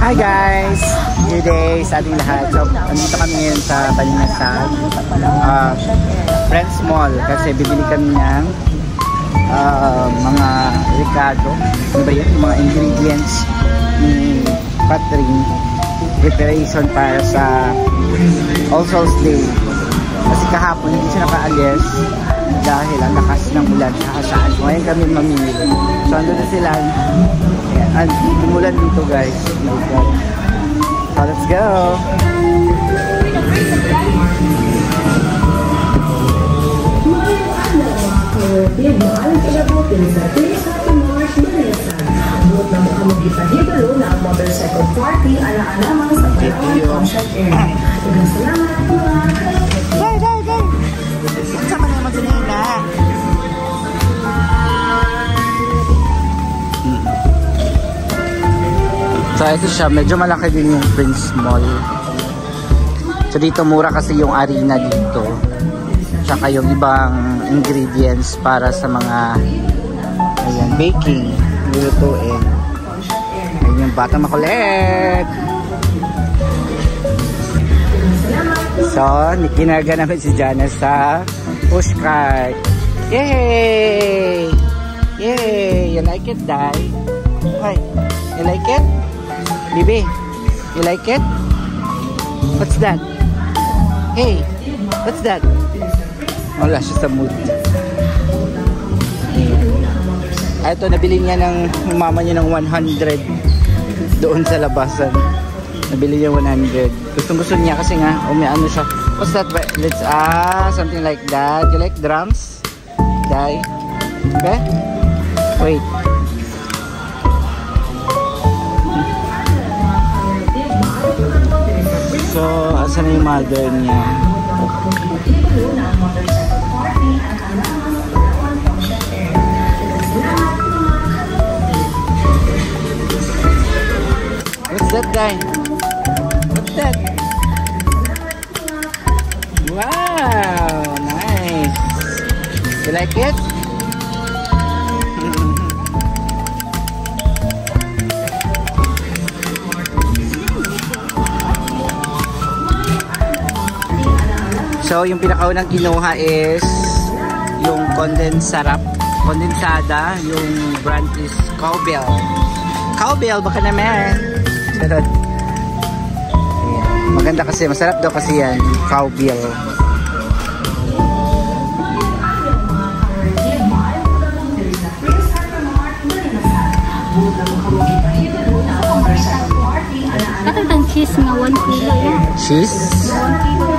Hi guys! Good day sa ating lahat. So, andito kami ngayon sa Balimasag Friends Mall kasi bibili kami ng mga Ricardo. Ano ba yun? Yung mga ingredients ni Catherine preparation para sa All Souls Day. Kasi kahapon hindi siya nakaalis dahil ang lakas ng ulan sa kasaan. Ngayon kami mamimili. So, andun na sila. And umulan dito guys. Oh my God. So let's go. Maalang ilabutin sa 31 March, Balimasag. Buot na mukha magkita-hibalo na ang motorcycle party ala-alamang sa Palawan Concert Area. Ilang salamat mga Day! Sama na naman sila na. So ito siya, medyo malaki din yung Prince Mall. So dito mura kasi yung arena dito. Tsaka yung ibang ingredients para sa mga ayan, baking, nilutuin. Ayan yung Batang Makulit. So, kinaga namin si Jana sa pushcart. Yay! Yay! You like it, Dai? Hi, you like it? Bibi, you like it? What's that? Hey, what's that? Wala siya sa mood. Ito, nabili niya ng mama niya ng 100 doon sa labasan. Nabili niya 100. Gusto niya kasi nga, may ano siya. What's that? Let's, something like that. You like drums? Dai? Okay? Wait. So, asan na yung mother niya? What's that, guy? What's that? Wow! Nice! You like it? So, yung pinakaunang kinuha is yung kondensada. Yung brand is Cowbell. Cowbell, baka naman. Ayan. Maganda kasi, masarap daw kasi yan. Cowbell. Bakit ang cheese nga 1 kilo yan? Cheese? 1 kilo.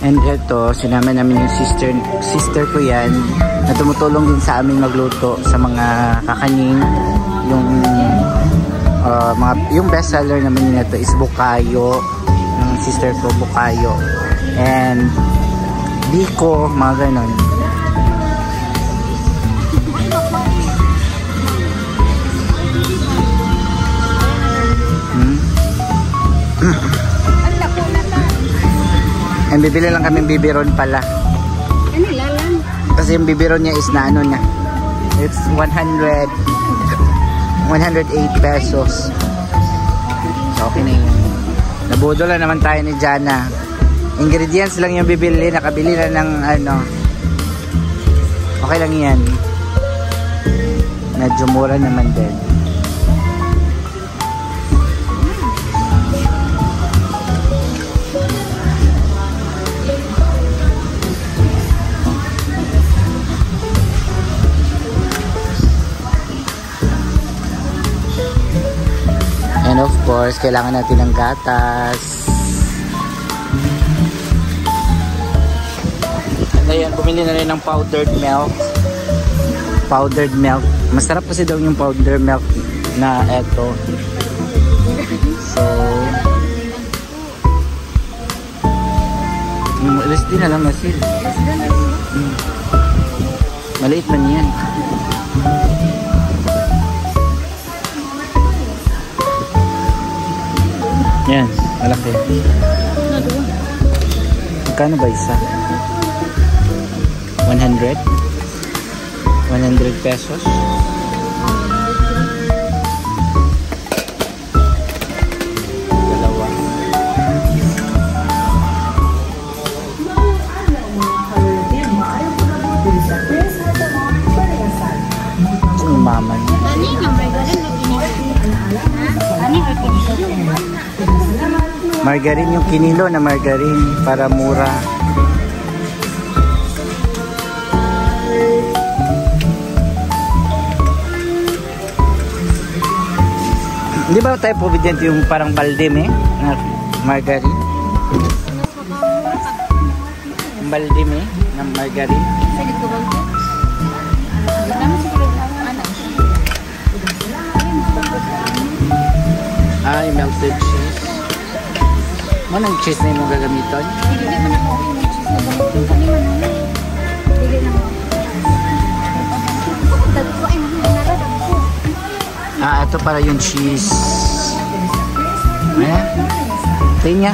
And ito, sinama namin yung sister ko yan na tumutulong din sa amin magluto sa mga kakaning. Yung best seller naman nito is Bukayo, ng sister ko, Bukayo and Biko, mga ganon. And bibili lang kami bibiron pala. Ano lang? Kasi yung bibiron niya is na ano niya. It's 108 pesos. So okay na yun. Nabudol na naman tayo ni Jana. Ingredients lang yung bibili. Nakabili na ng ano. Okay lang yan. Medyo mura naman din. And of course, kailangan natin ng gatas. And ayan, bumili na rin ng powdered milk. Powdered milk. Masarap kasi daw yung powdered milk na eto. So, LSD na lang masil. Maliit man yan. Yan, malaki. Magkano ba isa? 100? 100 pesos. Dalawa. Kung mama niya. Ani yung margarine Ani or kinilo? Margarine yung kinilo na margarine para mura. Hindi ba tayo provident yung parang baldem na margarine? Baldem na margarine. Ay, melted cheese. Manang cheese na yung gagamiton? Hindi mo na po yung cheese na gamitin kami manang. Hindi na mo. Dagpo ay naradagpo. Ito para yung cheese. Ayan. Tingnan niya.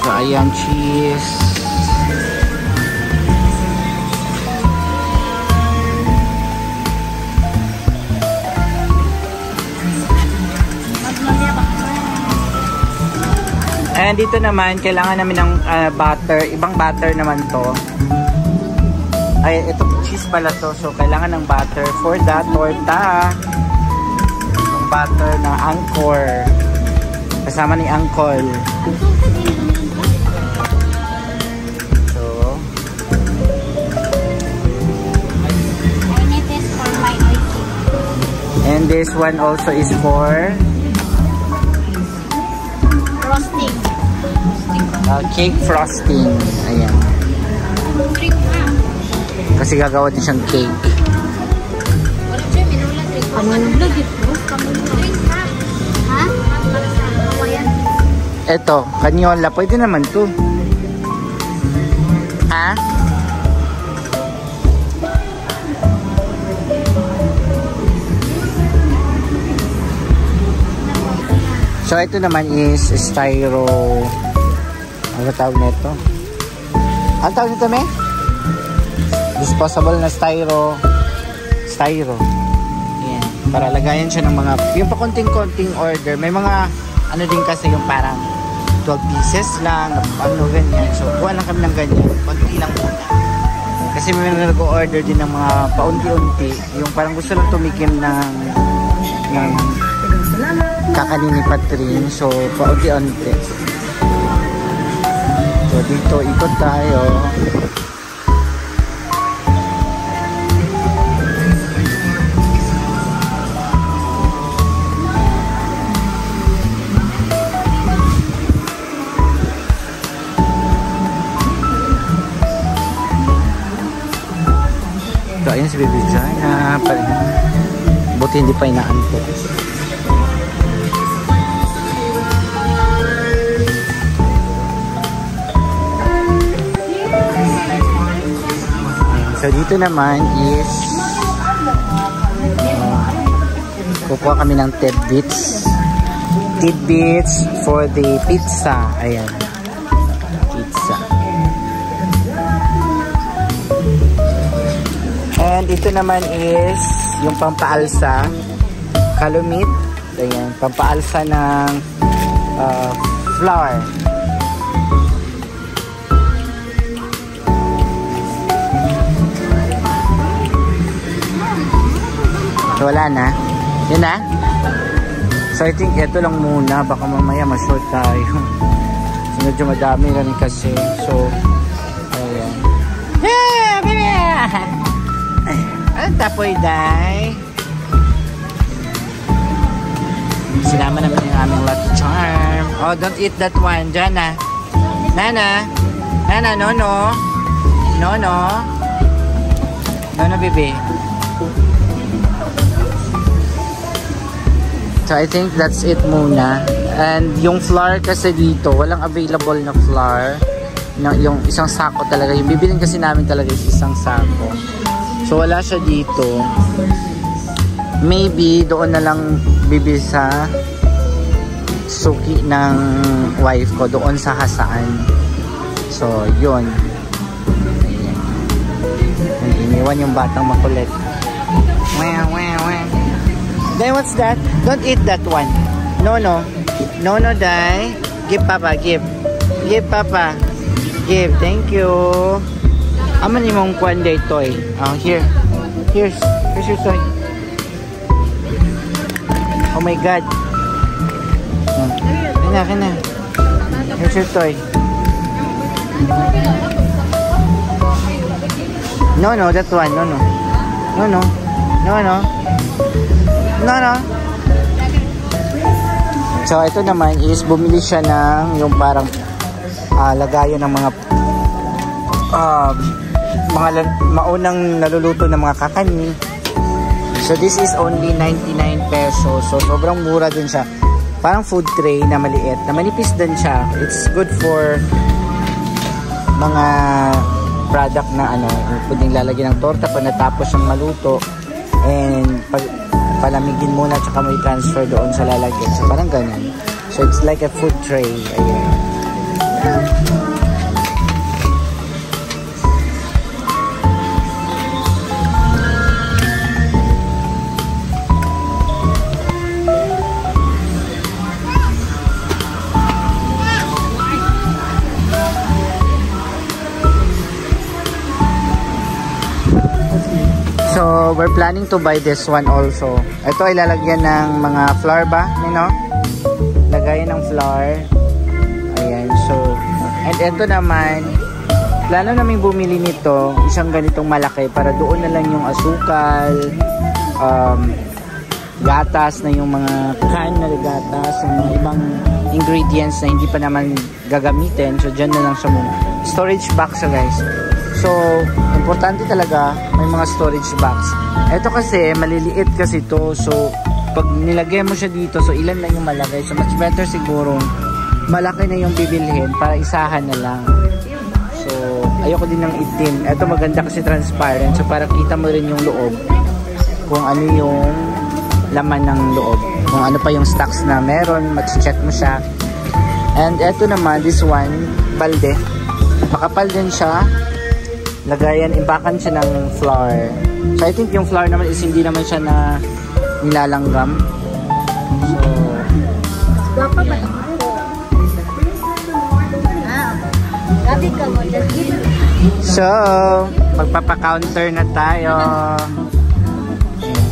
So, ayan, cheese. And dito naman, kailangan namin ng butter. Ibang butter naman to. Ay, ito cheese pala to. So, kailangan ng butter for the torta. Yung butter ng Angkor. Kasama ni Angkol. So, I need this for my icing. and this one also is for Frosting. cake frosting. Ayan. Drink ha. Kasi gagawa din siyang cake. Wala siya, minula drink. Kamanulog ito. Drink ha. Ha? Kawayan. Eto, kanyola. Pwede naman to. Ha? So, ito naman is styro. Ano tawag nito? Ano tawag nito, me? Disposable na styro. Styro. Yan. Para lagayan siya ng mga, yung pa konting-konting order. May mga, ano din kasi yung parang 12 pieces lang, ano, ganyan. So, kuha lang kami ng ganyan. Konti lang muna. Kasi may nag-order din ng mga paunti-unti. Yung parang gusto lang tumikim ng kakanin ni Patrin. So, paunti-unti. So, dito, ikot tayo. So, ayun si Baby Jana. Buti hindi pa inaantok. So, dito naman is kukuha kami ng tidbits. Tidbits for the pizza. Ayan. Pizza. And ito naman is yung pampaalsa. Kalumit. Ayan. Pampaalsa ng flour. So, wala na. Yun na. So, I think ito lang muna. Baka mamaya ma-short tayo. So, medyo madami rin kasi. So, ayan. Yeah! Baby! Ang tapoy, day. Sinama naman yung aming Lucky Charm. Oh, don't eat that one. Jana. Nana. Nana, no, no. No, no. No, no, baby. So, I think that's it muna. And yung flour kasi dito, walang available na flour. Yung isang sako talaga. Yung bibilin kasi namin talaga is isang sako. So, wala siya dito. Maybe, doon na lang bibili sa suki ng wife ko doon sa Hasaan. So, yun. Iniwan yung batang makulit. Then what's that? Don't eat that one. No, Dai. Give Papa, give. Give Papa. Give, thank you. Aman yung kwan day toy. Oh, here. Here's your toy. Oh my God. Kina. Here's your toy. No, that one. No. So, ito naman is bumili siya ng yung parang lagayan ng mga maunang naluluto ng mga kakani. So, this is only 99 pesos. So, sobrang mura din siya. Parang food tray na maliit. Na manipis din siya. It's good for mga product na pwedeng lalagyan ng torta pag natapos siyang maluto. And palamigin muna tsaka may transfer doon sa lalagyan. So, parang ganun. So, it's like a food tray. Ayan. So, we're planning to buy this one also. Ito ay lalagyan ng mga flour ba? Lagayan ng flour. Ayan. So, and ito naman, plano namin bumili nito, isang ganitong malaki para doon na lang yung asukal, gatas na yung mga can na gatas, yung mga ibang ingredients na hindi pa naman gagamitin. So, dyan na lang sa storage box guys. So, importante talaga may mga storage box. Ito kasi, maliliit kasi to. So, pag nilagay mo siya dito, so ilan lang yung malagay. So, much better siguro, malaki na yung bibilhin para isahan na lang. So, ayoko din ng itim. Ito maganda kasi transparent. So, para kita mo rin yung loob. Kung ano yung laman ng loob. Kung ano pa yung stocks na meron, mag-check mo siya. And ito naman, this one, balde. Makapal din siya. Lagayan, imbakan siya ng flour. So, I think yung flour naman is hindi naman siya na nilalanggam. So, Guwapa ba? Gabi ka mo. So, magpapa-counter na tayo.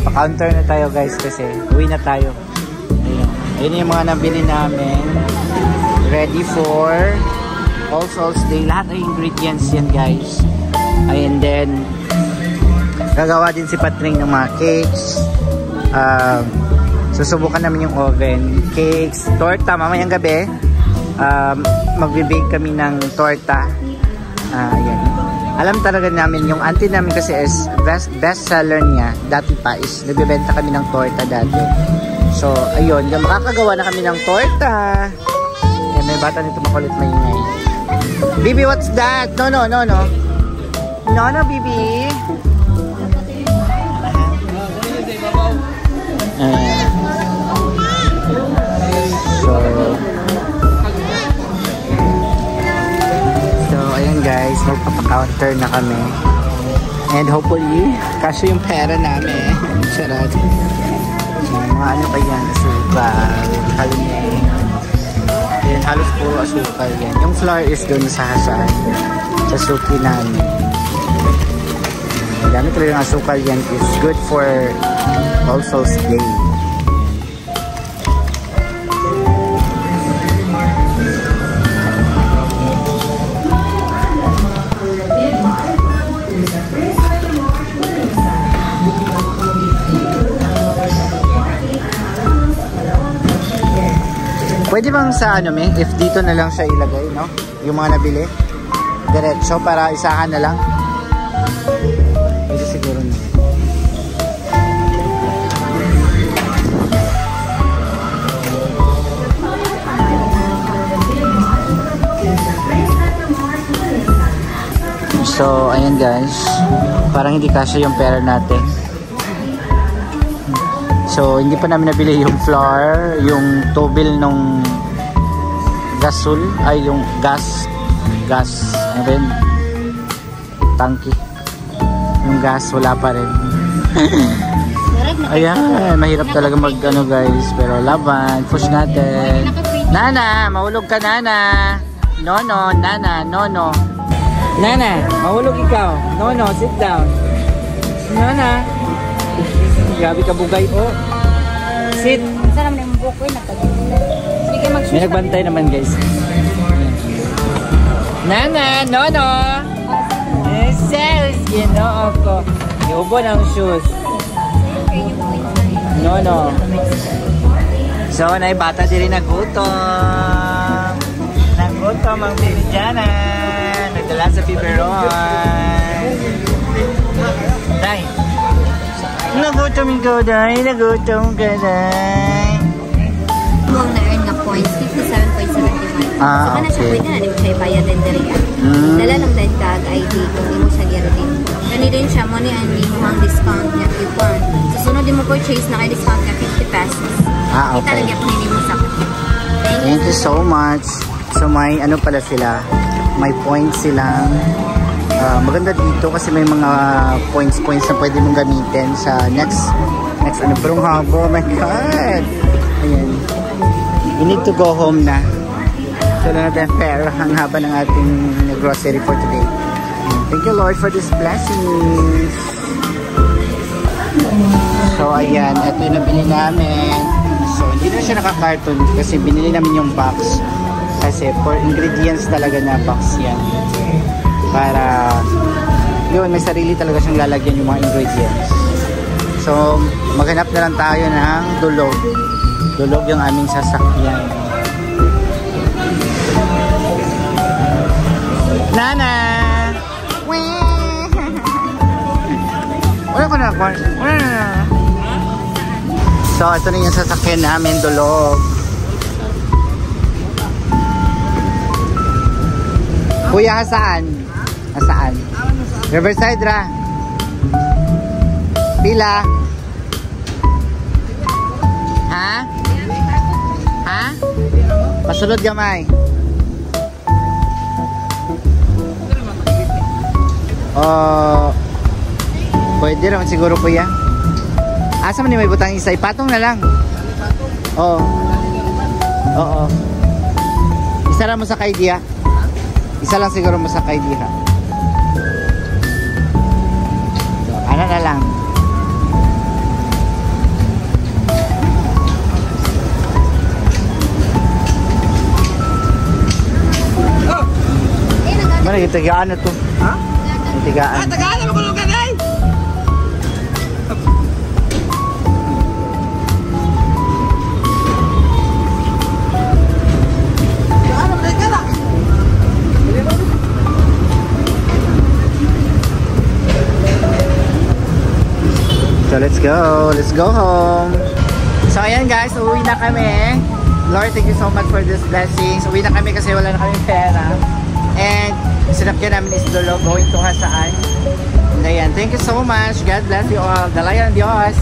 Pa-counter na tayo guys kasi uwi na tayo. Ayun yung mga nabili namin. Ready for All Souls Day. Lahat ay ingredients yan guys. And then, gagawa din si Patring ng mga cakes. Susubukan namin yung oven. Cakes, torta. Mamayang gabi, magbe-bake kami ng torta. Yan. Alam talaga namin, yung auntie namin kasi is best seller niya. Dati pa is, nagbebenta kami ng torta dati. So, ayun. Makakagawa na kami ng torta. Yan, may bata nito makulit maingay. Bibi, what's that? No. No, Bibi. So, ayan guys, magpapa-counter na kami. And hopefully, kasi yung pera namin. Charot. So, mga ano pa yan, asukal, halumeng. Ayan, halos puro asukal yan. Yung flour is dun sa Hasaan. Sa suki namin. Dami talaga ng asukal yan. It's good for All Souls Day. Pwede bang sa ano if dito na lang siya ilagay, no? Yung mga nabili. Diretso para isahan na lang. Pwede siguro na. So, ayan guys. Parang hindi kasya yung pera natin. So, hindi pa namin nabili yung flour, yung tubil nung gasol, ay yung gas, ano rin, tangki. Yung gas, wala pa rin. Ayan, mahirap talaga mag ano guys, pero laban, push natin. Nana, mahulog ka Nana. Nono, Nana, Nono. Nana, mahulog ikaw. Nono, sit down. Nana. Grabe ka bugay, oh. Sit. Saan naman yung buko eh, hindi kayo mag-shoes. May nagbantay naman guys. Nana, Nono. Yes, ginoo ko. Iubo ng shoes. Nono. So, naibata din rin nagutom. Nagutom ang baby Janan. Nagdala sa biberon. Day. Nagutom ikaw, Day. Nagutom ka, Day. Ang na-earn na points, 57.75. Ah, so, kana siya, okay. pwede na, di mo siya ibayad din diri. Dala lang din kag ID kung di mo siya giro din. Kani din siya, mo ni ang limang discount niya coupon. So, sunod din mo purchase na kay discount niya 50 pesos. Ah, okay. Kita lagi ako mo sa Thank you so much. So, may ano pala sila. May points silang. Maganda dito kasi may mga points na pwede mong gamitin sa next ano, pero habo, oh my god. Ayan. We need to go home na. So, na natin fair ang haba ng ating grocery for today. Thank you Lord for this blessings. So, ayan. Ito yung nabili namin. So, hindi na siya naka-carton kasi binili namin yung box. Kasi for ingredients talaga na box yan. Para, yun, may sarili talaga siyang lalagyan yung mga ingredients. So, maghanap na lang tayo ng dulog. Dulog yung aming sasakyan. Nana! Wala ko na. Wala na. So, ito na yung sasakyan namin, dulog. Kuya, saan? Saan? Riverside ra. Pila? Ha? Ha? Masulod gamay. Pwede naman siguro kuya. Asa man ni may butang isa? Ipatong na lang. Oo. Oo. Isa lang mo sa kaidiya. Isa lang siguro mo sa kaidiya. Ano na lang. Mana kita tigaan na to? Ha? Tigaan. Ah, tigaan na makulong ka day. So let's go home. So ayan guys, uwi na kami. Lord, thank you so much for this blessings. Uwi na kami kasi wala na kami pera. And sinakyan namin is Dolo going to Hasaan. And ayan, thank you so much. God bless you all. Dalayan Diyos.